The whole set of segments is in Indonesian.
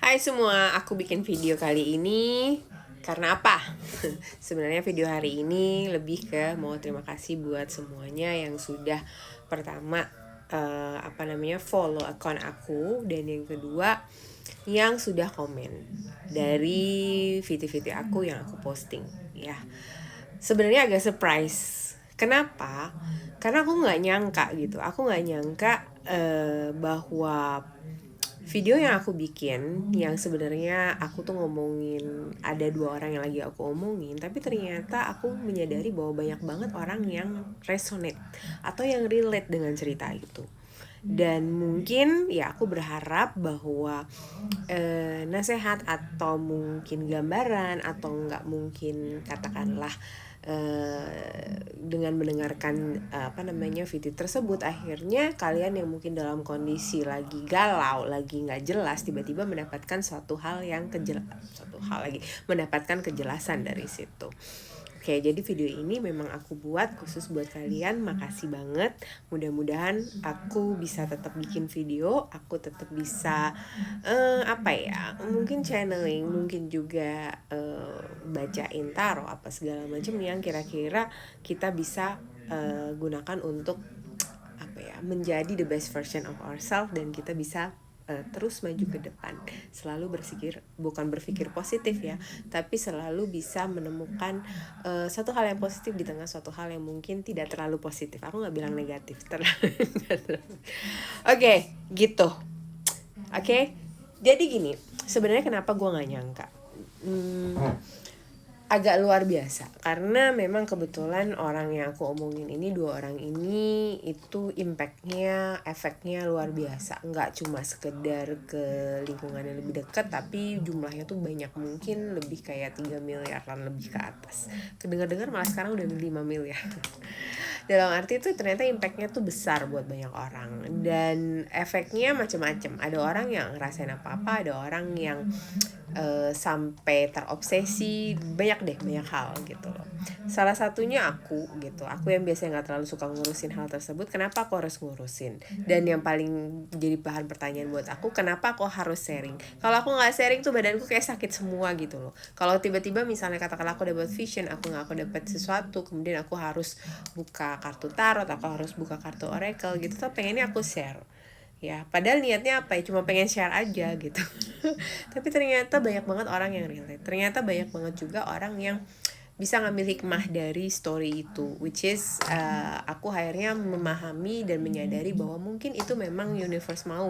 Hai semua, aku bikin video kali ini karena apa? Sebenarnya video hari ini lebih ke mau terima kasih buat semuanya yang sudah pertama follow akun aku, dan yang kedua yang sudah komen dari video-video aku yang aku posting ya. Sebenarnya agak surprise. Kenapa? Karena aku nggak nyangka gitu. Aku nggak nyangka bahwa video yang aku bikin, yang sebenarnya aku tuh ngomongin ada 2 orang yang lagi aku omongin, tapi ternyata aku menyadari bahwa banyak banget orang yang resonate atau yang relate dengan cerita itu. Dan mungkin ya aku berharap bahwa nasihat atau mungkin gambaran atau nggak mungkin katakanlah dengan mendengarkan video tersebut, akhirnya kalian yang mungkin dalam kondisi lagi galau, lagi nggak jelas, tiba-tiba mendapatkan mendapatkan kejelasan dari situ. Oke, jadi video ini memang aku buat khusus buat kalian. Makasih banget. Mudah-mudahan aku bisa tetap bikin video, aku tetap bisa mungkin channeling, mungkin juga bacain tarot apa segala macam yang kira-kira kita bisa gunakan untuk menjadi the best version of ourselves, dan kita bisa terus maju ke depan, selalu bukan berpikir positif ya, tapi selalu bisa menemukan satu hal yang positif di tengah suatu hal yang mungkin tidak terlalu positif. Aku nggak bilang negatif, Oke, gitu. Oke, jadi gini, sebenarnya kenapa gue nggak nyangka, agak luar biasa, karena memang kebetulan orang yang aku omongin ini, 2 orang ini itu impactnya, efeknya luar biasa. Nggak cuma sekedar ke lingkungan yang lebih dekat, tapi jumlahnya tuh banyak, mungkin lebih kayak 3 miliaran lebih ke atas. Kedengar-dengar malah sekarang udah 5 miliar. Dalam arti itu ternyata impactnya tuh besar buat banyak orang, dan efeknya macam-macam. Ada orang yang ngerasain apa-apa, ada orang yang sampai terobsesi, banyak hal gitu loh. Salah satunya aku yang biasanya nggak terlalu suka ngurusin hal tersebut. Kenapa aku harus ngurusin? Dan yang paling jadi bahan pertanyaan buat aku, kenapa aku harus sharing? Kalau aku nggak sharing tuh badanku kayak sakit semua gitu loh. Kalau tiba-tiba misalnya katakanlah aku dapat vision, aku dapat sesuatu, kemudian aku harus buka kartu tarot, aku harus buka kartu oracle gitu, tuh pengennya aku share ya, padahal niatnya apa ya, cuma pengen share aja gitu. Tapi ternyata banyak banget orang yang relate, ternyata banyak banget juga orang yang bisa ngambil hikmah dari story itu, which is aku akhirnya memahami dan menyadari bahwa mungkin itu memang universe mau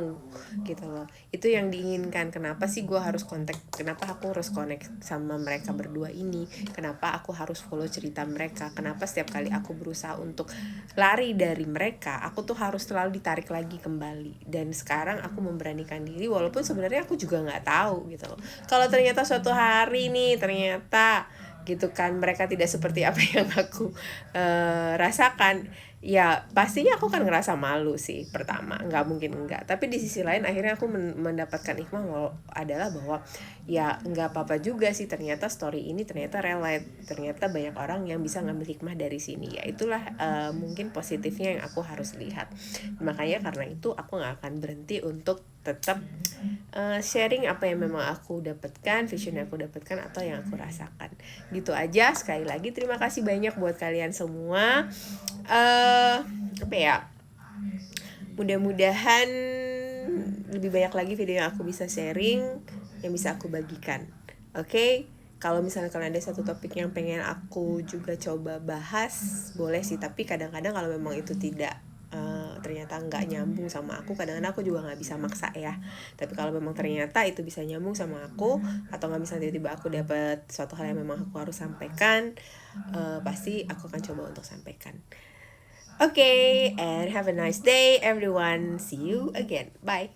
gitu loh, itu yang diinginkan. Kenapa sih gue harus kenapa aku harus connect sama mereka berdua ini, kenapa aku harus follow cerita mereka, kenapa setiap kali aku berusaha untuk lari dari mereka, aku tuh harus selalu ditarik lagi kembali. Dan sekarang aku memberanikan diri, walaupun sebenarnya aku juga nggak tahu gitu loh, kalau ternyata suatu hari nih ternyata gitu kan mereka tidak seperti apa yang aku rasakan, ya pastinya aku kan ngerasa malu sih pertama, nggak mungkin enggak. Tapi di sisi lain akhirnya aku mendapatkan hikmah adalah bahwa ya nggak apa-apa juga sih, ternyata story ini ternyata relate, ternyata banyak orang yang bisa ngambil hikmah dari sini. Ya itulah mungkin positifnya yang aku harus lihat. Makanya karena itu aku nggak akan berhenti untuk tetap sharing apa yang memang aku dapatkan, vision yang aku dapatkan atau yang aku rasakan. Gitu aja. Sekali lagi terima kasih banyak buat kalian semua. Mudah-mudahan lebih banyak lagi video yang aku bisa sharing, yang bisa aku bagikan. Oke? Kalau misalnya kalian ada satu topik yang pengen aku juga coba bahas, boleh sih. Tapi kadang-kadang kalau memang itu tidak ternyata nggak nyambung sama aku, kadang-kadang aku juga nggak bisa maksa ya. Tapi kalau memang ternyata itu bisa nyambung sama aku, atau nggak bisa tiba-tiba aku dapat suatu hal yang memang aku harus sampaikan, pasti aku akan coba untuk sampaikan. Okay, and have a nice day everyone. See you again. Bye.